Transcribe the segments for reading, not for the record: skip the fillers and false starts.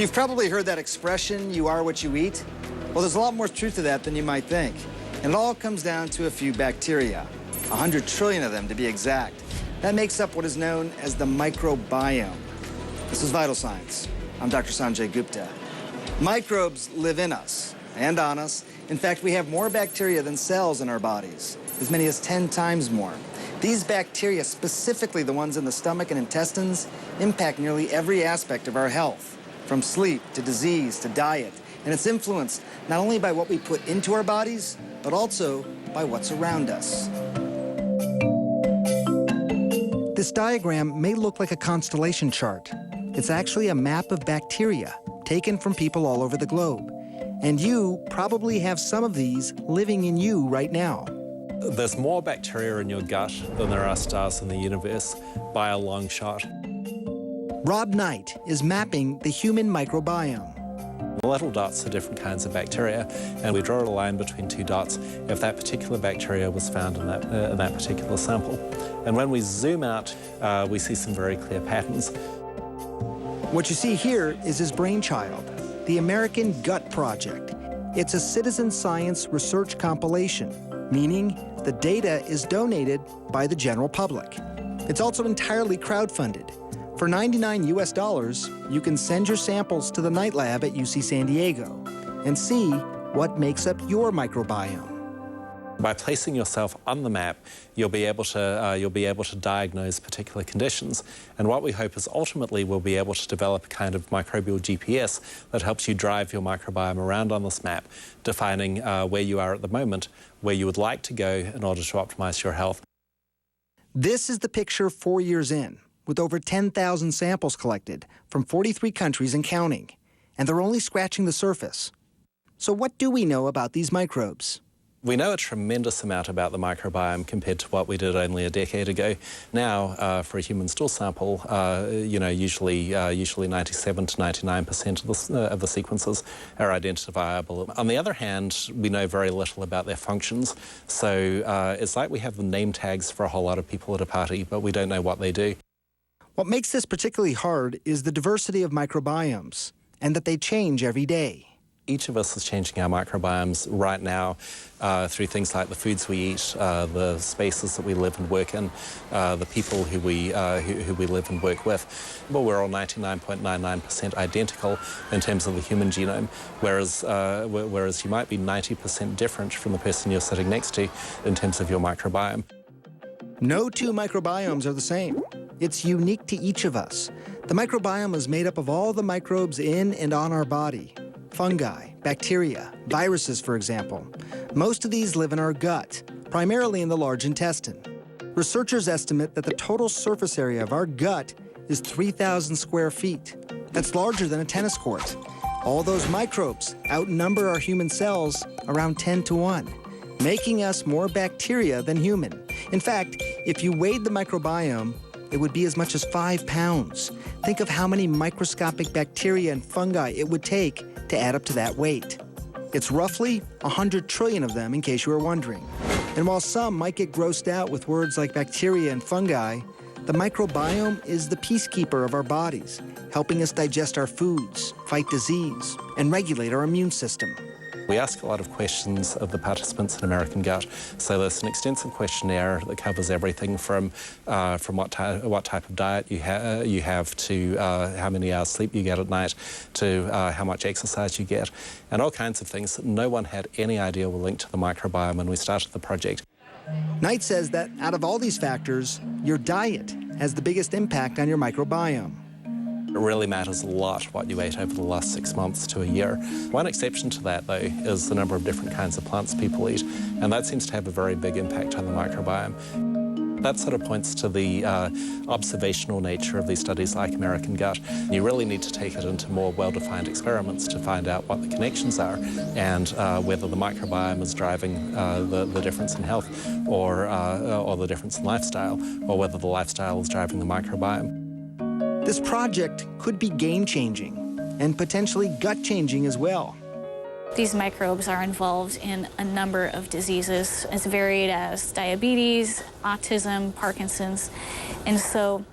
You've probably heard that expression, you are what you eat. Well, there's a lot more truth to that than you might think. And it all comes down to a few bacteria, 100 trillion of them to be exact. That makes up what is known as the microbiome. This is Vital Science. I'm Dr. Sanjay Gupta. Microbes live in us and on us. In fact, we have more bacteria than cells in our bodies, as many as 10 times more. These bacteria, specifically the ones in the stomach and intestines, impact nearly every aspect of our health, from sleep to disease to diet. And it's influenced not only by what we put into our bodies, but also by what's around us. This diagram may look like a constellation chart. It's actually a map of bacteria taken from people all over the globe. And you probably have some of these living in you right now. There's more bacteria in your gut than there are stars in the universe by a long shot. Rob Knight is mapping the human microbiome. The little dots are different kinds of bacteria, and we draw a line between two dots if that particular bacteria was found in that particular sample. And when we zoom out, we see some very clear patterns. What you see here is his brainchild, the American Gut Project. It's a citizen science research compilation, meaning the data is donated by the general public. It's also entirely crowdfunded. For $99 US, you can send your samples to the Knight Lab at UC San Diego and see what makes up your microbiome. By placing yourself on the map, you'll be able to diagnose particular conditions. And what we hope is ultimately we'll be able to develop a kind of microbial GPS that helps you drive your microbiome around on this map, defining where you are at the moment, where you would like to go in order to optimize your health. This is the picture 4 years in, with over 10,000 samples collected from 43 countries and counting. And they're only scratching the surface. So what do we know about these microbes? We know a tremendous amount about the microbiome compared to what we did only a decade ago. Now, for a human stool sample, usually 97 to 99% of the sequences are identifiable. On the other hand, we know very little about their functions. So it's like we have the name tags for a whole lot of people at a party, but we don't know what they do. What makes this particularly hard is the diversity of microbiomes, and that they change every day. Each of us is changing our microbiomes right now through things like the foods we eat, the spaces that we live and work in, the people who we live and work with. Well, we're all 99.99% identical in terms of the human genome, whereas you might be 90% different from the person you're sitting next to in terms of your microbiome. No two microbiomes are the same. It's unique to each of us. The microbiome is made up of all the microbes in and on our body. Fungi, bacteria, viruses, for example. Most of these live in our gut, primarily in the large intestine. Researchers estimate that the total surface area of our gut is 3,000 square feet. That's larger than a tennis court. All those microbes outnumber our human cells around 10 to 1, making us more bacteria than human. In fact, if you weighed the microbiome, it would be as much as 5 pounds. Think of how many microscopic bacteria and fungi it would take to add up to that weight. It's roughly 100 trillion of them, in case you were wondering. And while some might get grossed out with words like bacteria and fungi, the microbiome is the peacekeeper of our bodies, helping us digest our foods, fight disease, and regulate our immune system. We ask a lot of questions of the participants in American Gut. So there's an extensive questionnaire that covers everything from what type of diet you have to how many hours sleep you get at night to how much exercise you get, and all kinds of things that no one had any idea were linked to the microbiome when we started the project. Knight says that out of all these factors, your diet has the biggest impact on your microbiome. It really matters a lot what you ate over the last 6 months to a year. One exception to that, though, is the number of different kinds of plants people eat, and that seems to have a very big impact on the microbiome. That sort of points to the observational nature of these studies like American Gut. You really need to take it into more well-defined experiments to find out what the connections are and whether the microbiome is driving the difference in health or the difference in lifestyle, or whether the lifestyle is driving the microbiome. This project could be game-changing and potentially gut-changing as well. These microbes are involved in a number of diseases as varied as diabetes, autism, Parkinson's. And so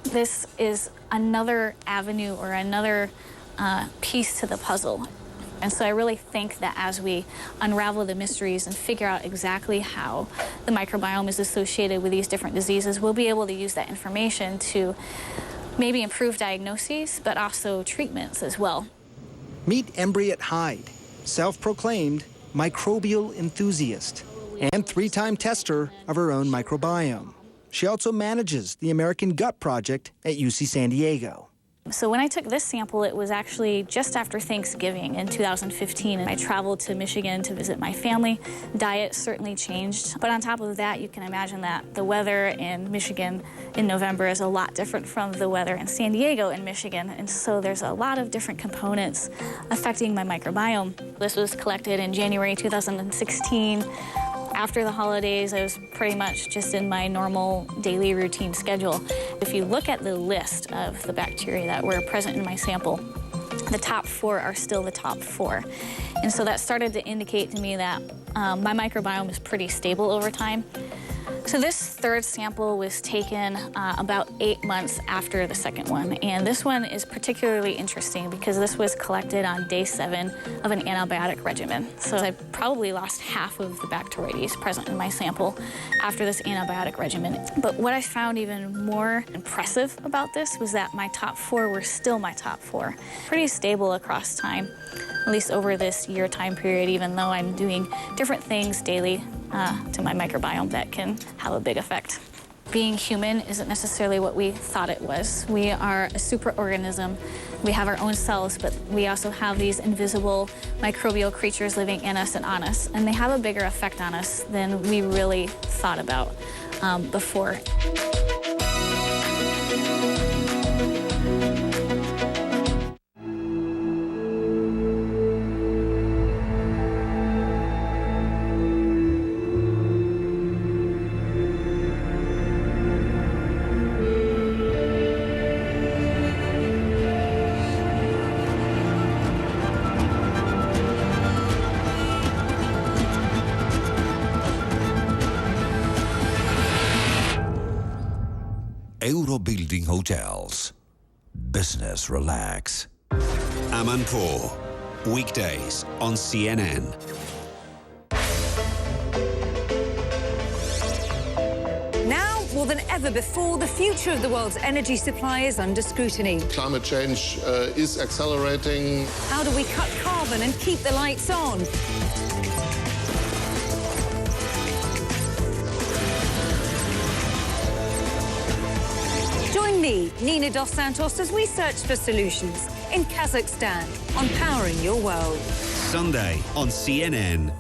this is another avenue or another piece to the puzzle. And so I really think that as we unravel the mysteries and figure out exactly how the microbiome is associated with these different diseases, we'll be able to use that information to maybe improve diagnoses, but also treatments as well. Meet Embriet Hyde, self-proclaimed microbial enthusiast and 3-time tester of her own microbiome. She also manages the American Gut Project at UC San Diego. So when I took this sample, it was actually just after Thanksgiving in 2015. I traveled to Michigan to visit my family. Diet certainly changed. But on top of that, you can imagine that the weather in Michigan in November is a lot different from the weather in San Diego in Michigan. And so there's a lot of different components affecting my microbiome. This was collected in January 2016. After the holidays, I was pretty much just in my normal daily routine schedule. If you look at the list of the bacteria that were present in my sample, the top 4 are still the top 4. And so that started to indicate to me that my microbiome is pretty stable over time. So this third sample was taken about 8 months after the second one. And this one is particularly interesting because this was collected on day 7 of an antibiotic regimen. So I probably lost half of the Bacteroides present in my sample after this antibiotic regimen. But what I found even more impressive about this was that my top 4 were still my top 4. Pretty stable across time, at least over this year time period, even though I'm doing different things daily to my microbiome that can have a big effect. Being human isn't necessarily what we thought it was. We are a superorganism. We have our own cells, but we also have these invisible microbial creatures living in us and on us, and they have a bigger effect on us than we really thought about before. Building Hotels. Business relax. Amanpour. Weekdays on CNN. Now, more than ever before, the future of the world's energy supply is under scrutiny. Climate change is accelerating. How do we cut carbon and keep the lights on? Join me, Nina Dos Santos, as we search for solutions in Kazakhstan on Powering Your World. Sunday on CNN.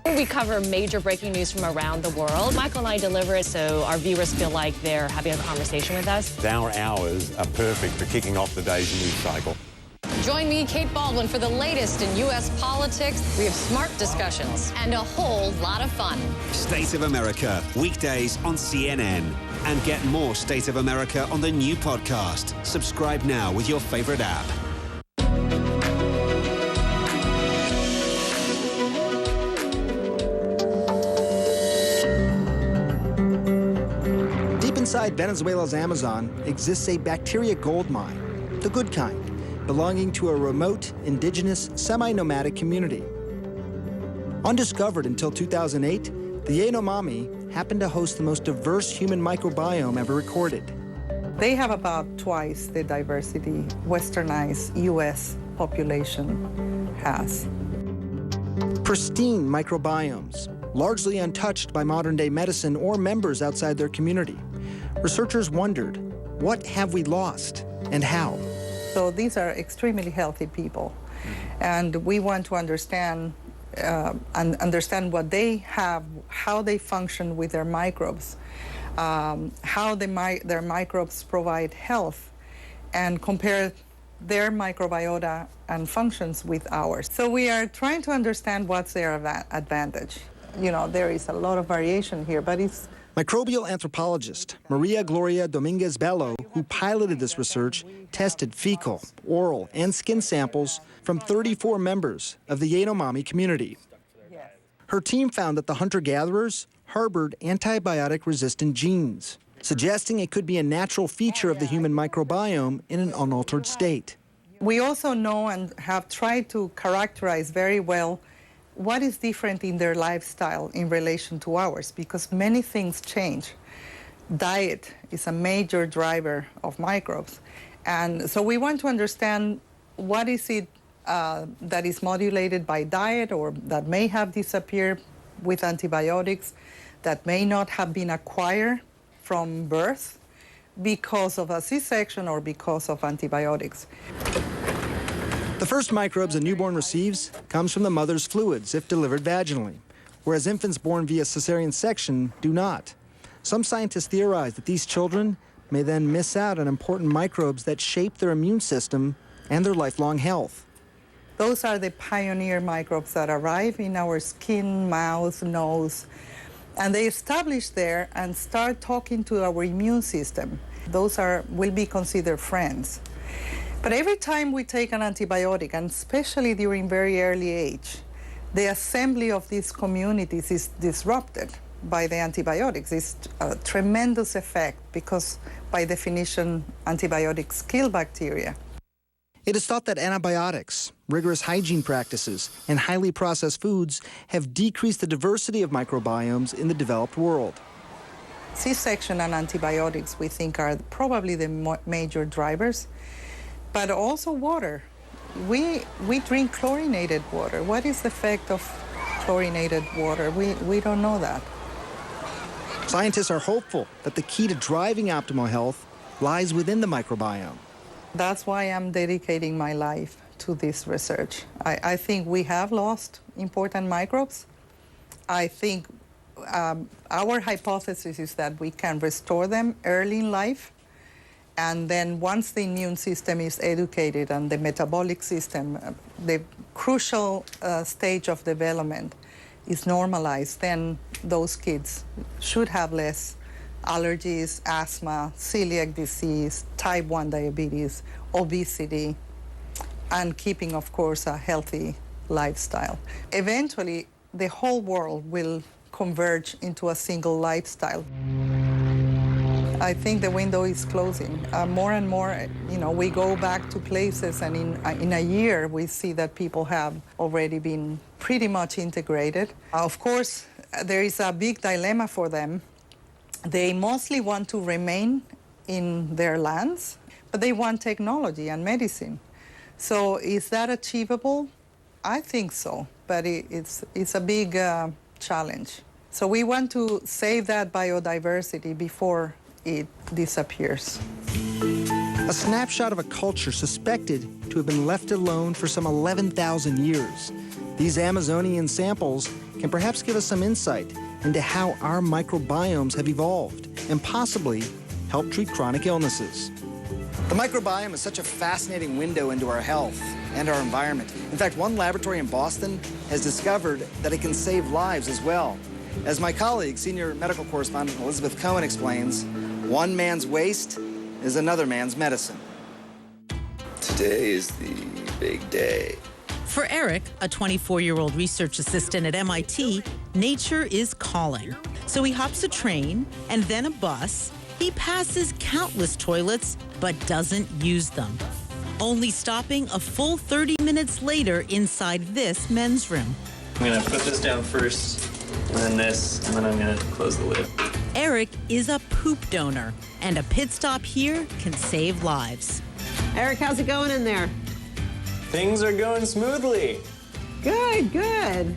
We cover major breaking news from around the world. Michael and I deliver it so our viewers feel like they're having a conversation with us. Our hours are perfect for kicking off the day's news cycle. Join me, Kate Baldwin, for the latest in U.S. politics. We have smart discussions and a whole lot of fun. State of America, weekdays on CNN. And get more State of America on the new podcast. Subscribe now with your favorite app. Deep inside Venezuela's Amazon exists a bacteria gold mine, the good kind, belonging to a remote, indigenous, semi-nomadic community. Undiscovered until 2008, the Yanomami happened to host the most diverse human microbiome ever recorded. They have about twice the diversity westernized U.S. population has. Pristine microbiomes, largely untouched by modern-day medicine or members outside their community. Researchers wondered, what have we lost and how? So these are extremely healthy people, and we want to understand what they have, how they function with their microbes, how their microbes provide health, and compare their microbiota and functions with ours. So we are trying to understand what's their advantage. You know, there is a lot of variation here, but it's... Microbial anthropologist Maria Gloria Dominguez Bello, who piloted this research, tested fecal, oral, and skin samples from 34 members of the Yanomami community. Her team found that the hunter-gatherers harbored antibiotic-resistant genes, suggesting it could be a natural feature of the human microbiome in an unaltered state. We also know and have tried to characterize very well what is different in their lifestyle in relation to ours, because many things change. Diet is a major driver of microbes. And so we want to understand what is it that is modulated by diet or that may have disappeared with antibiotics, that may not have been acquired from birth because of a C-section or because of antibiotics. The first microbes a newborn receives comes from the mother's fluids if delivered vaginally, whereas infants born via cesarean section do not. Some scientists theorize that these children may then miss out on important microbes that shape their immune system and their lifelong health. Those are the pioneer microbes that arrive in our skin, mouth, nose, and they establish there and start talking to our immune system. Those will be considered friends. But every time we take an antibiotic, and especially during very early age, the assembly of these communities is disrupted by the antibiotics. It's a tremendous effect because, by definition, antibiotics kill bacteria. It is thought that antibiotics, rigorous hygiene practices, and highly processed foods have decreased the diversity of microbiomes in the developed world. C-section and antibiotics, we think, are probably the major drivers, but also water. We drink chlorinated water. What is the effect of chlorinated water? We don't know that. Scientists are hopeful that the key to driving optimal health lies within the microbiome. That's why I'm dedicating my life to this research. I think we have lost important microbes. I think our hypothesis is that we can restore them early in life, and then once the immune system is educated and the metabolic system, the crucial stage of development is normalized, then those kids should have less allergies, asthma, celiac disease, type 1 diabetes, obesity, and keeping, of course, a healthy lifestyle. Eventually, the whole world will converge into a single lifestyle. I think the window is closing. More and more, we go back to places, and in a year, we see that people have already been pretty much integrated. Of course, there is a big dilemma for them. They mostly want to remain in their lands, but they want technology and medicine. So is that achievable? I think so, but it's a big challenge. So we want to save that biodiversity before it disappears. A snapshot of a culture suspected to have been left alone for some 11,000 years. These Amazonian samples can perhaps give us some insight into how our microbiomes have evolved and possibly help treat chronic illnesses. The microbiome is such a fascinating window into our health and our environment. In fact, one laboratory in Boston has discovered that it can save lives as well. As my colleague, senior medical correspondent Elizabeth Cohen explains, one man's waste is another man's medicine. Today is the big day. For Eric, a 24-year-old research assistant at MIT, nature is calling. So he hops a train and then a bus. He passes countless toilets, but doesn't use them. Only stopping a full 30 minutes later inside this men's room. I'm gonna put this down first, and then this, and then I'm gonna close the lid. Eric is a poop donor, and a pit stop here can save lives. Eric, how's it going in there? Things are going smoothly. Good, good.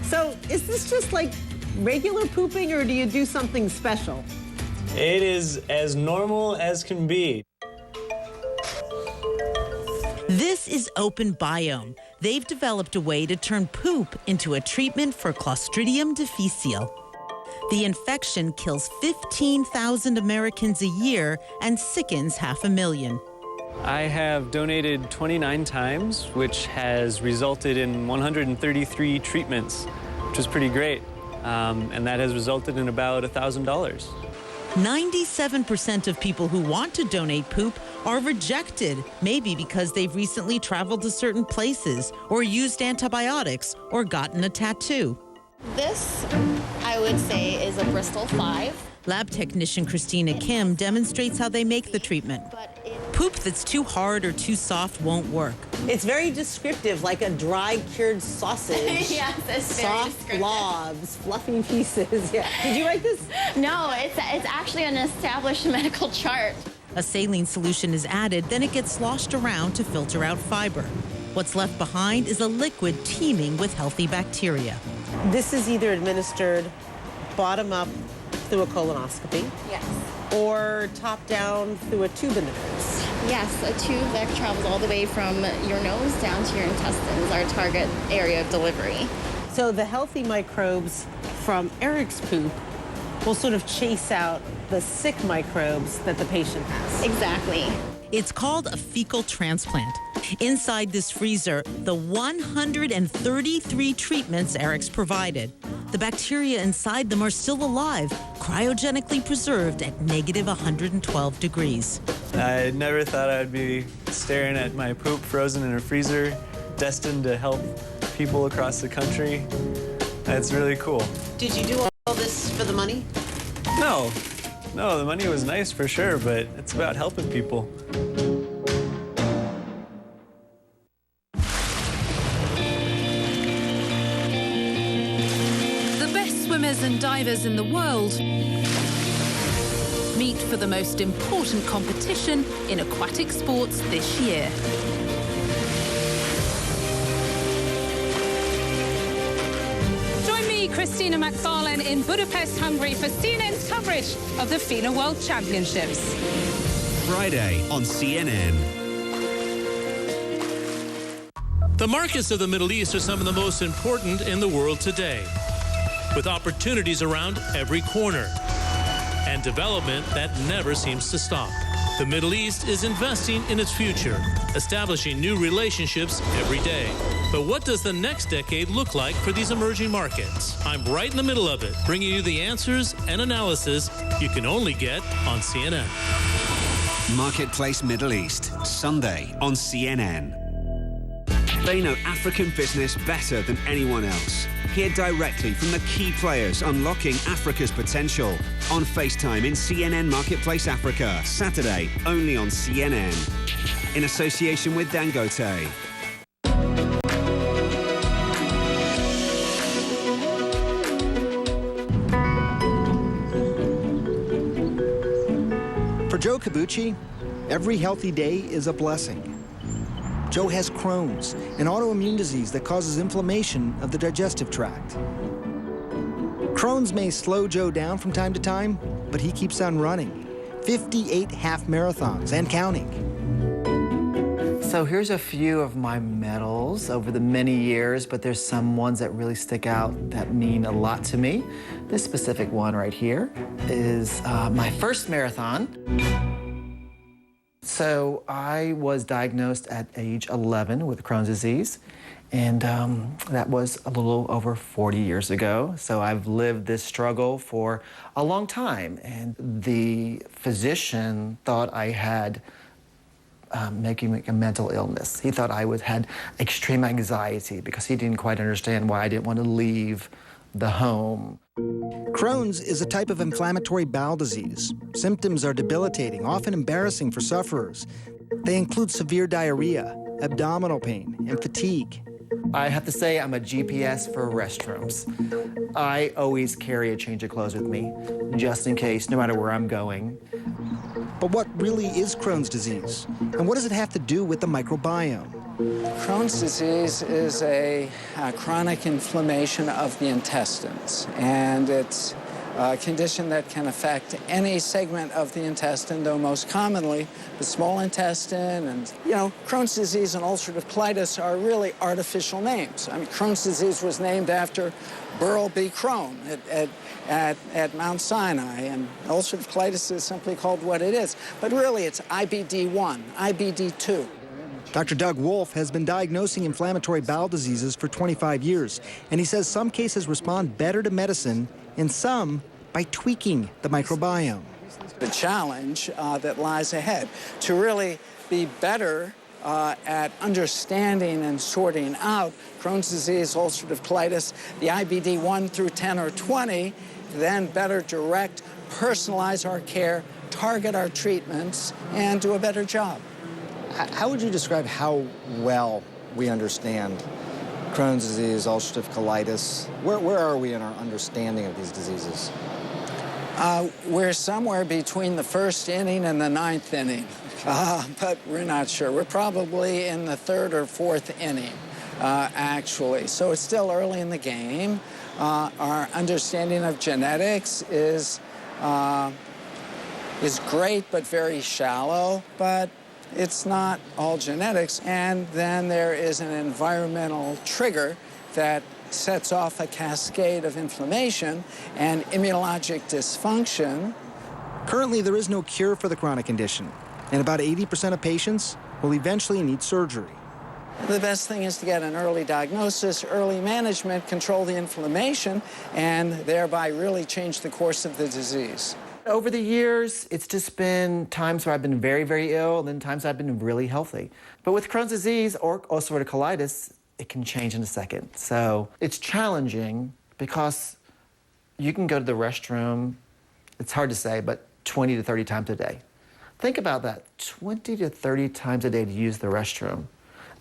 So is this just like regular pooping, or do you do something special? It is as normal as can be. This is Open Biome. They've developed a way to turn poop into a treatment for Clostridium difficile. The infection kills 15,000 Americans a year and sickens 500,000. I have donated 29 times, which has resulted in 133 treatments, which is pretty great. And that has resulted in about $1,000. 97% of people who want to donate poop are rejected, maybe because they've recently traveled to certain places or used antibiotics or gotten a tattoo. This, I would say, is a Bristol 5. Lab technician Christina Kim demonstrates how they make the treatment. Poop that's too hard or too soft won't work. It's very descriptive, like a dry cured sausage. Yes, it's very soft descriptive. blobs, fluffy pieces. Yeah. Did you write this? No, it's actually an established medical chart. A saline solution is added, then it gets sloshed around to filter out fiber. What's left behind is a liquid teeming with healthy bacteria. This is either administered bottom up through a colonoscopy. Yes. Or top down through a tube in the nose. Yes, a tube that travels all the way from your nose down to your intestines, our target area of delivery. So the healthy microbes from Eric's poop will sort of chase out the sick microbes that the patient has. Exactly. It's called a fecal transplant. Inside this freezer, the 133 treatments Eric's provided. The bacteria inside them are still alive, cryogenically preserved at negative 112 degrees. I never thought I'd be staring at my poop frozen in a freezer, destined to help people across the country. It's really cool. Did you do all this for the money? No, the money was nice for sure, but it's about helping people. Swimmers and divers in the world meet for the most important competition in aquatic sports this year. Join me, Christina McFarlane, in Budapest, Hungary for CNN's coverage of the FINA World Championships. Friday on CNN. The markets of the Middle East are some of the most important in the world today, with opportunities around every corner and development that never seems to stop. The Middle East is investing in its future, establishing new relationships every day. But what does the next decade look like for these emerging markets? I'm right in the middle of it, bringing you the answers and analysis you can only get on CNN. Marketplace Middle East, Sunday on CNN. They know African business better than anyone else. Hear directly from the key players unlocking Africa's potential on FaceTime in CNN Marketplace Africa, Saturday, only on CNN. In association with Dangote. For Joe Kabuchi, every healthy day is a blessing. Joe has Crohn's, an autoimmune disease that causes inflammation of the digestive tract. Crohn's may slow Joe down from time to time, but he keeps on running. 58 half marathons and counting. So here's a few of my medals over the many years, but there's some ones that really stick out that mean a lot to me. This specific one right here is my first marathon. So I was diagnosed at age 11 with Crohn's disease, and that was a little over 40 years ago. So I've lived this struggle for a long time, and the physician thought I had making a mental illness. He thought I had extreme anxiety because he didn't quite understand why I didn't want to leave the home. Crohn's is a type of inflammatory bowel disease. Symptoms are debilitating, often embarrassing for sufferers. They include severe diarrhea, abdominal pain, and fatigue. I have to say I'm a GPS for restrooms. I always carry a change of clothes with me, just in case, no matter where I'm going. But what really is Crohn's disease? And what does it have to do with the microbiome? Crohn's disease is a chronic inflammation of the intestines, and it's a condition that can affect any segment of the intestine, though most commonly the small intestine. And, Crohn's disease and ulcerative colitis are really artificial names. I mean, Crohn's disease was named after Burl B. Crohn at Mount Sinai, and ulcerative colitis is simply called what it is. But really, it's IBD1, IBD2. Dr. Doug Wolf has been diagnosing inflammatory bowel diseases for 25 years, and he says some cases respond better to medicine and some by tweaking the microbiome. The challenge that lies ahead to really be better at understanding and sorting out Crohn's disease, ulcerative colitis, the IBD 1 through 10 or 20, then better direct, personalize our care, target our treatments, and do a better job. How would you describe how well we understand Crohn's disease, ulcerative colitis? Where are we in our understanding of these diseases? We're somewhere between the first inning and the ninth inning, but we're not sure. We're probably in the third or fourth inning, actually. So it's still early in the game. Our understanding of genetics is great, but very shallow. But it's not all genetics. And then there is an environmental trigger that sets off a cascade of inflammation and immunologic dysfunction. Currently, there is no cure for the chronic condition, and about 80% of patients will eventually need surgery. The best thing is to get an early diagnosis, early management, control the inflammation, and thereby really change the course of the disease. Over the years, it's just been times where I've been very, very ill, and then times I've been really healthy. But with Crohn's disease or ulcerative colitis, it can change in a second. So it's challenging because you can go to the restroom, it's hard to say, but 20 to 30 times a day. Think about that, 20 to 30 times a day to use the restroom.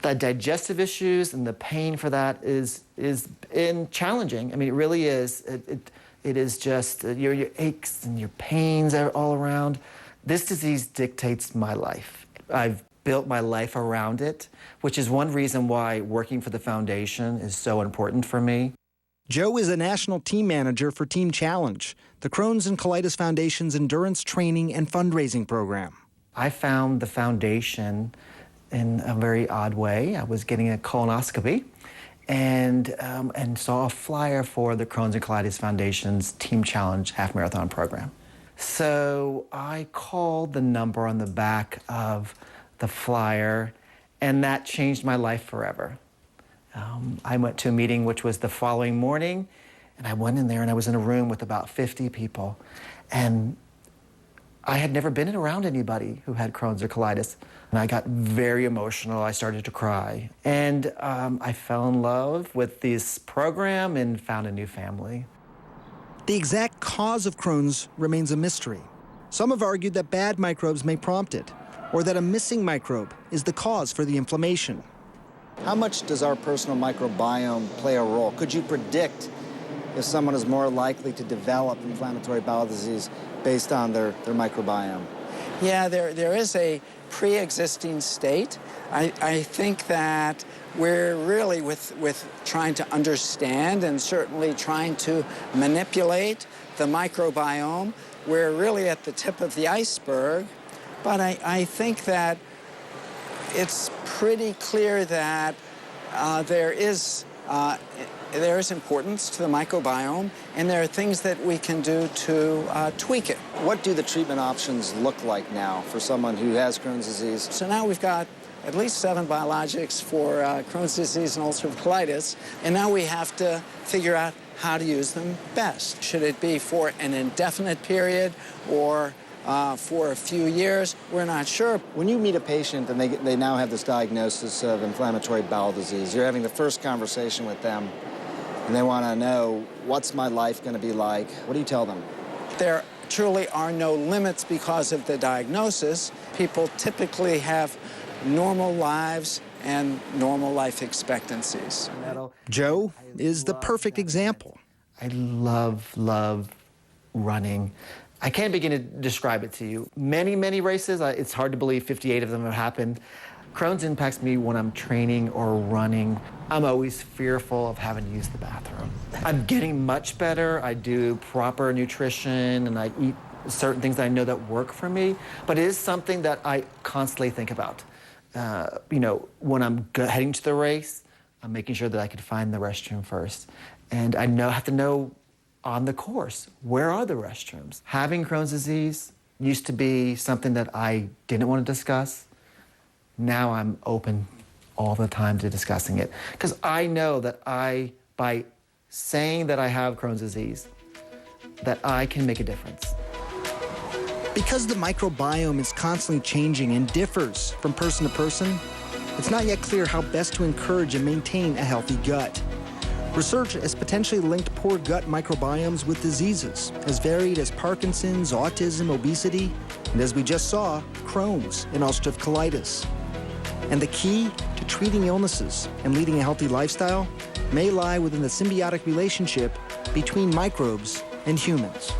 The digestive issues and the pain for that is challenging. I mean, it really is. It is just your aches and your pains are all around. This disease dictates my life. I've built my life around it, which is one reason why working for the foundation is so important for me. Joe is a national team manager for Team Challenge, the Crohn's and Colitis Foundation's endurance training and fundraising program. I found the foundation in a very odd way. I was getting a colonoscopy and saw a flyer for the Crohn's and Colitis Foundation's Team Challenge half marathon program. So I called the number on the back of the flyer, and that changed my life forever. I went to a meeting which was the following morning, and I went in there and I was in a room with about 50 people, and I had never been around anybody who had Crohn's or colitis, and I got very emotional. I started to cry, and I fell in love with this program and found a new family. The exact cause of Crohn's remains a mystery. Some have argued that bad microbes may prompt it, or that a missing microbe is the cause for the inflammation. How much does our personal microbiome play a role? Could you predict if someone is more likely to develop inflammatory bowel disease based on their microbiome? Yeah, there is a pre-existing state. I think that we're really with trying to understand and certainly trying to manipulate the microbiome. We're really at the tip of the iceberg. But I think that it's pretty clear that there is importance to the microbiome, and there are things that we can do to tweak it. What do the treatment options look like now for someone who has Crohn's disease? So now we've got at least 7 biologics for Crohn's disease and ulcerative colitis, and now we have to figure out how to use them best. Should it be for an indefinite period or for a few years? We're not sure. When you meet a patient and they now have this diagnosis of inflammatory bowel disease, you're having the first conversation with them, and they want to know, what's my life going to be like? What do you tell them? There truly are no limits because of the diagnosis. People typically have normal lives and normal life expectancies. Joe is the perfect example. I love running. I can't begin to describe it to you. Many races, it's hard to believe 58 of them have happened. Crohn's impacts me when I'm training or running. I'm always fearful of having to use the bathroom. I'm getting much better. I do proper nutrition and I eat certain things that I know that work for me, but it is something that I constantly think about. When I'm heading to the race, I'm making sure that I can find the restroom first. And I have to know on the course, where are the restrooms? Having Crohn's disease used to be something that I didn't want to discuss. Now I'm open all the time to discussing it because I know that by saying that I have Crohn's disease, that I can make a difference. Because the microbiome is constantly changing and differs from person to person, it's not yet clear how best to encourage and maintain a healthy gut. Research has potentially linked poor gut microbiomes with diseases as varied as Parkinson's, autism, obesity, and as we just saw, Crohn's and ulcerative colitis. And the key to treating illnesses and leading a healthy lifestyle may lie within the symbiotic relationship between microbes and humans.